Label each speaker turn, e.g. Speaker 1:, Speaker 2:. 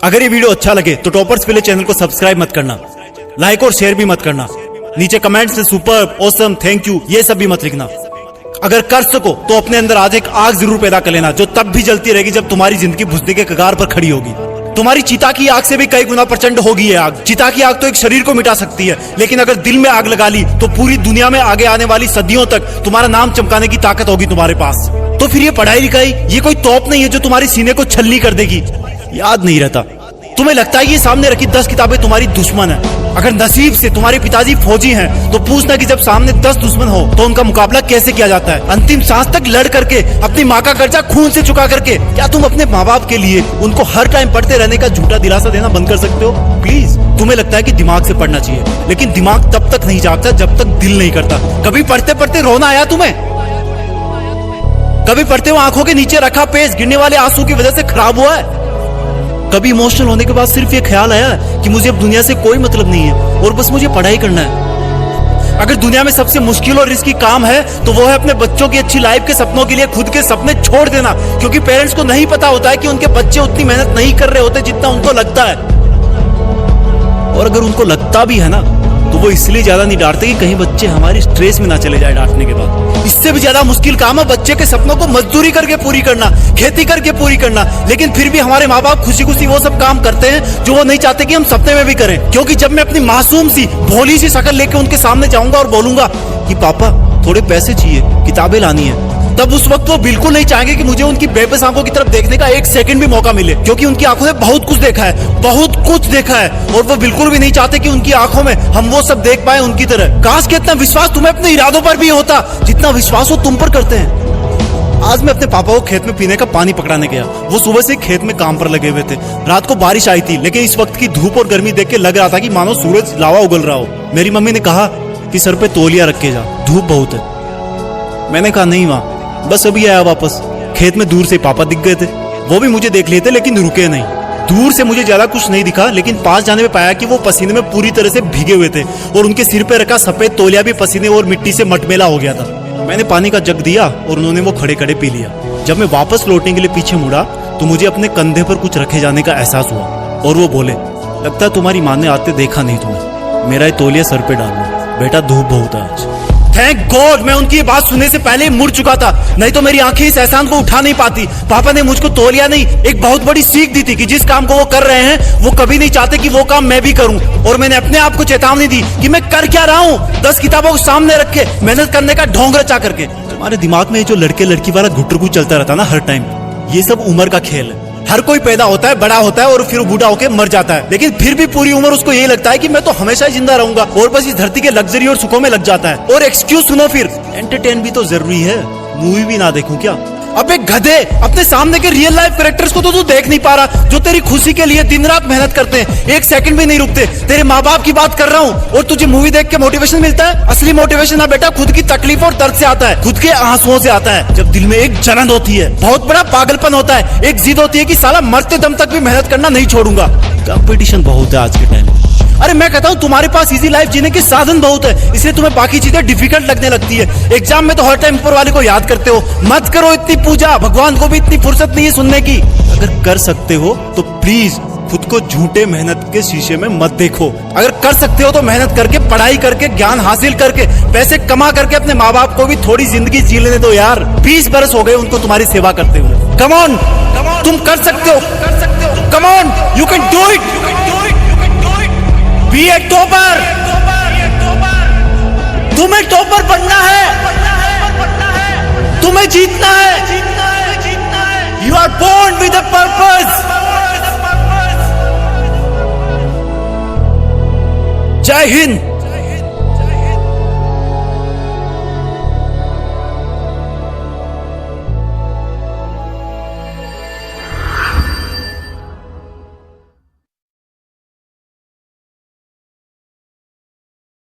Speaker 1: अगर ये वीडियो अच्छा लगे तो टॉपर्स के लिए चैनल को सब्सक्राइब मत करना, लाइक और शेयर भी मत करना। नीचे कमेंट्स में सुपर, ऑसम, थैंक यू ये सब भी मत लिखना। अगर कर सको तो अपने अंदर आज एक आग जरूर पैदा कर लेना, जो तब भी जलती रहेगी जब तुम्हारी जिंदगी बुझने के कगार पर खड़ी होगी। तुम्हारी चिता की आग से भी कई गुना प्रचंड होगी ये आग। चिता की आग तो एक शरीर को मिटा सकती है, लेकिन अगर दिल में आग लगा ली तो पूरी दुनिया में आगे आने वाली सदियों तक तुम्हारा नाम चमकाने की ताकत होगी तुम्हारे पास। तो फिर ये पढ़ाई लिखाई ये कोई तोप नहीं है जो तुम्हारी सीने को छलनी कर देगी। याद नहीं रहता। तुम्हें लगता है ये सामने रखी 10 किताबें तुम्हारी दुश्मन है। अगर नसीब से तुम्हारे पिताजी फौजी हैं तो पूछना कि जब सामने 10 दुश्मन हो तो उनका मुकाबला कैसे किया जाता है। अंतिम सांस तक लड़ करके, अपनी माँ का कर्जा खून से चुका करके, क्या तुम अपने माँ बाप के लिए उनको हर टाइम पढ़ते रहने का झूठा दिलासा देना बंद कर सकते हो? प्लीज। तुम्हें लगता है कि दिमाग से पढ़ना चाहिए, लेकिन दिमाग तब तक नहीं जागता जब तक दिल नहीं करता। कभी पढ़ते पढ़ते रोना आया तुम्हें? कभी पढ़ते हो आंखों के नीचे रखा पेज गिरने वाले आंसू की वजह से खराब हुआ है? कभी इमोशनल होने के बाद सिर्फ ये ख्याल आया कि मुझे अब दुनिया से कोई मतलब नहीं है और बस मुझे पढ़ाई करना है? अगर दुनिया में सबसे मुश्किल और रिस्की काम है तो वो है अपने बच्चों की अच्छी लाइफ के सपनों के लिए खुद के सपने छोड़ देना, क्योंकि पेरेंट्स को नहीं पता होता है कि उनके बच्चे उतनी मेहनत नहीं कर रहे होते जितना उनको लगता है। और अगर उनको लगता भी है ना तो वो इसलिए ज्यादा नहीं डांटते कि कहीं बच्चे हमारी स्ट्रेस में ना चले जाए डांटने के बाद। इससे भी ज्यादा मुश्किल काम है बच्चे के सपनों को मजदूरी करके पूरी करना, खेती करके पूरी करना। लेकिन फिर भी हमारे माँ बाप खुशी खुशी वो सब काम करते हैं जो वो नहीं चाहते कि हम सपने में भी करें। क्योंकि जब मैं अपनी मासूम सी भोली सी शक्ल लेके उनके सामने जाऊंगा और बोलूंगा कि पापा थोड़े पैसे चाहिए, किताबें लानी है, तब उस वक्त वो बिल्कुल नहीं चाहेंगे कि मुझे उनकी बेबस आंखों की तरफ देखने का एक सेकंड भी मौका मिले, क्योंकि उनकी आंखों ने बहुत कुछ देखा है, बहुत कुछ देखा है। और वो बिल्कुल भी नहीं चाहते कि उनकी आंखों में हम वो सब देख पाए उनकी तरह। काश कि इतना विश्वास तुम्हें अपने इरादों पर भी होता जितना विश्वास वो तुम पर करते हैं। आज मैं अपने पापा को खेत में पीने का पानी पकड़ाने गया। वो सुबह से खेत में काम पर लगे हुए थे। रात को बारिश आई थी, लेकिन इस वक्त की धूप और गर्मी देख के लग रहा था कि मानो सूरज लावा उगल रहा हो। मेरी मम्मी ने कहा कि सर पे तौलिया रख के जा, धूप बहुत है। मैंने कहा नहीं माँ, बस अभी आया वापस। खेत में दूर से पापा दिख गए थे। वो भी मुझे देख लिए थे लेकिन रुके नहीं। दूर से मुझे ज्यादा कुछ नहीं दिखा, लेकिन पास जाने में पाया कि वो पसीने में पूरी तरह से भीगे हुए थे और उनके सिर पे रखा सफेद तौलिया भी पसीने और मिट्टी से मटमेला हो गया था। मैंने पानी का जग दिया और उन्होंने वो खड़े खड़े पी लिया। जब मैं वापस लौटने के लिए पीछे मुड़ा तो मुझे अपने कंधे पर कुछ रखे जाने का एहसास हुआ और वो बोले, लगता है तुम्हारी माँ ने आते देखा नहीं तुम्हें, मेरा ये तौलिया सर पे डाल लो, बेटा धूप बहुत है आज। थैंक गॉड मैं उनकी बात सुनने से पहले ही मुड़ चुका था, नहीं तो मेरी आंखें इस एहसान को उठा नहीं पाती। पापा ने मुझको तौलिया नहीं, एक बहुत बड़ी सीख दी थी कि जिस काम को वो कर रहे हैं वो कभी नहीं चाहते कि वो काम मैं भी करूं। और मैंने अपने आप को चेतावनी दी कि मैं कर क्या रहा हूं, 10 किताबों को सामने रखे मेहनत करने का ढोंग रचा करके। तुम्हारे दिमाग में जो लड़के लड़की वाला गुटरगु चलता रहता ना हर टाइम, ये सब उम्र का खेल है। हर कोई पैदा होता है, बड़ा होता है और फिर बूढ़ा होकर मर जाता है, लेकिन फिर भी पूरी उम्र उसको यही लगता है कि मैं तो हमेशा जिंदा रहूंगा और बस इस धरती के लग्जरी और सुखों में लग जाता है। और एक्सक्यूज सुनो, फिर एंटरटेन भी तो जरूरी है, मूवी भी ना देखूं क्या? अब एक गधे, अपने सामने के रियल लाइफ कैरेक्टर्स को तो तू देख नहीं पा रहा जो तेरी खुशी के लिए दिन रात मेहनत करते हैं, एक सेकंड भी नहीं रुकते। तेरे माँ बाप की बात कर रहा हूँ और तुझे मूवी देख के मोटिवेशन मिलता है? असली मोटिवेशन ना बेटा खुद की तकलीफ और दर्द से आता है, खुद के आंसुओं से आता है। जब दिल में एक जलन होती है, बहुत बड़ा पागलपन होता है, एक जिद होती है कि साला मरते दम तक भी मेहनत करना नहीं छोड़ूंगा। कंपटीशन बहुत है आज के टाइम। अरे मैं कहता हूँ तुम्हारे पास इजी लाइफ जीने के साधन बहुत है, इसलिए तुम्हें बाकी चीजें डिफिकल्ट लगने लगती है। एग्जाम में तो हर टाइम ऊपर वाले को याद करते हो। मत करो इतनी पूजा, भगवान को भी इतनी फुर्सत नहीं है सुनने की। अगर कर सकते हो तो प्लीज खुद को झूठे मेहनत के शीशे में मत देखो। अगर कर सकते हो तो मेहनत करके, पढ़ाई करके, ज्ञान हासिल करके, पैसे कमा करके अपने माँ बाप को भी थोड़ी जिंदगी जी लेने दो यार। 20 बरस हो गए उनको तुम्हारी सेवा करते हुए। कम ऑन, तुम कर सकते हो, come on, you can do it. Be a topper, तुम्हें टॉपर बनना है, तुम्हें जीतना है। You are born with a purpose. जय हिंद।